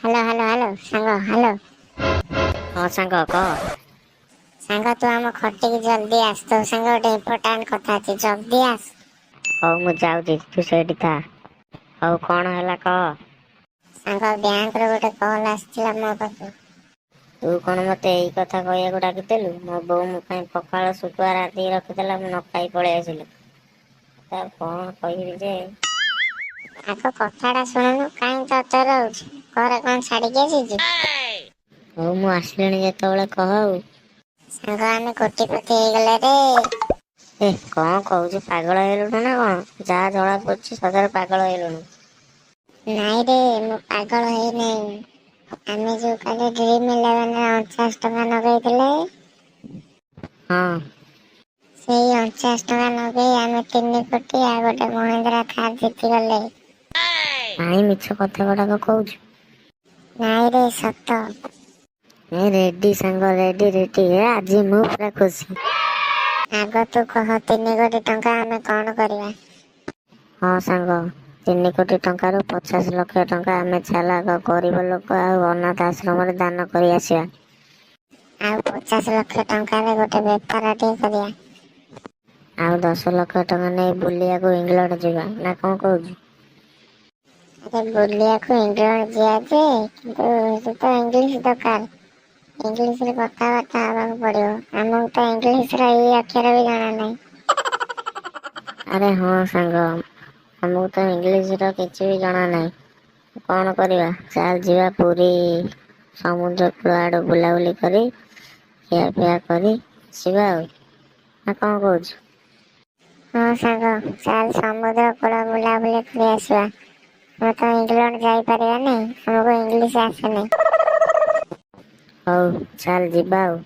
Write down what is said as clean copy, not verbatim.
Hello hello hello ସାଙ୍ଗ hello. ହଁ ସାଙ୍ଗ କହ। ସାଙ୍ଗ ତୁ ଆମ ଖଟିକି ଜଲ୍ଦି ଆସ, ତୋ ସାଙ୍ଗ ଗୋଟେ ଇମ୍ପୋର୍ଟାଣ୍ଟ କଥା ଅଛି, ଜଲ୍ଦି ଆସ। ହଉ ମୁଁ ଯାଉଛି, ତୁ ସେଇଠି ଥା। ହଉ କଣ ହେଲା କହ। ସାଙ୍ଗ ବ୍ୟାଙ୍କରୁ ଗୋଟେ କଲ୍ ଆସିଥିଲା ମୋ ପାଖକୁ। ତୁ କଣ ମତେ ଏଇ କଥା କହିବାକୁ ଡାକିଥିଲୁ? ମୋ ବୋଉ ମୋ ପାଇଁ ପଖାଳ ଶୁଖୁଆ ରାନ୍ଧିକି ରଖିଥିଲା, ମୁଁ ନ ଖାଇ ପଳେଇ ଆସିଲି। ତା କଣ କହିବି ଯେ। ଆଗ କଥାଟା ଶୁଣୁନୁ, କାହିଁ ତରତର ହଉଛୁ, ଘରେ କଣ ଛାଡିକି ଆସିଛୁ? ହଉ ମୁଁ ଆସିଲିଣି ଯେତେବେଳେ କହ ଆଉ। ସାଙ୍ଗ ଆମେ କୋଟିପତି ହେଇଗଲେ ରେ। ଏ କଣ କହୁଛୁ, ପାଗଳ ହେଇଗଲୁଣୁ ନା କଣ? ଯାହା ଜଣା ପଡୁଛି ସତରେ ପାଗଳ ହେଇଗଲୁଣୁ। ନାଇଁରେ ମୁଁ ପାଗଳ ହେଇନାହିଁ। ଆମେ ଯୋଉ କାଲି ଡ୍ରିମ ଇଲେଭେନରେ 49 ଟଙ୍କା ଲଗେଇଥିଲେ, ହଁ। ସେଇ 49 ଟଙ୍କା ଲଗେଇ ଆମେ 3 କୋଟି ଆଉ ଗୋଟେ ମହିନ୍ଦ୍ରା ଥାର ଜିତିଗଲେ। କାଇଁ ମିଛ କଥା ଗୁଡାକ କହୁଛୁ? ନାଇଁରେ ସତ। ଏ ରେଡି ସାଙ୍ଗ ରେଡି ରେଡି, ଆଜି ମୁଁ ପୁରା ଖୁସି। ଆଗ ତୁ କହ 3 କୋଟି ଟଙ୍କା ଆମେ କଣ କରିବା? ହଁ ସାଙ୍ଗ, 3 କୋଟି ଟଙ୍କାରୁ 50 ଲକ୍ଷ ଟଙ୍କା ଆମେ ଚାଲାକ ଗରିବ ଲୋକ ଆଉ ଅନାଥ ଆଶ୍ରମରେ ଦାନ କରି ଆସିବା। ଆଉ 50 ଲକ୍ଷ ଟଙ୍କାରେ ଗୋଟେ ବେପାରଟିଏ କରିବା। ଆଉ 10 ଲକ୍ଷ ଟଙ୍କା ନେଇ ବୁଲିବାକୁ ଇଂଲଣ୍ଡ ଯିବା, ନା କଣ କହୁଛୁ? ଆରେ ବୁଲିବାକୁ ଇଂଲଣ୍ଡ ଯିବା ଯେ, କିନ୍ତୁ ସେଠି ତ ଇଂଲିଶ ଦରକାର। ଇଂଲିଶରେ କଥାବାର୍ତ୍ତା ହେବାକୁ ପଡିବ, ଆମକୁ ତ ଇଂଲିଶର ଇ ଅକ୍ଷର ବି ଜଣା ନାହିଁ। ଆରେ ହଁ ସାଙ୍ଗ, ଆମକୁ ତ ଇଂଲିଶର କିଛି ବି ଜଣା ନାହିଁ। କଣ କରିବା, ଚାଲ ଯିବା ପୁରୀ ସମୁଦ୍ର କୂଳ ଆଡୁ ବୁଲାବୁଲି କରି ଖିଆପିଆ କରି ଆସିବା ଆଉ, ନା କଣ କହୁଛୁ? ହଁ ସାଙ୍ଗ, ଚାଲ ସମୁଦ୍ର କୂଳ ବୁଲାବୁଲି କରି ଆସିବା। ଆମେ ତ ଇଂଲଣ୍ଡ ଯାଇପାରିବାନି, ଆମକୁ ଇଂଲିଶ ଆସେନି। ହଉ ଚାଲ ଯିବା ଆଉ।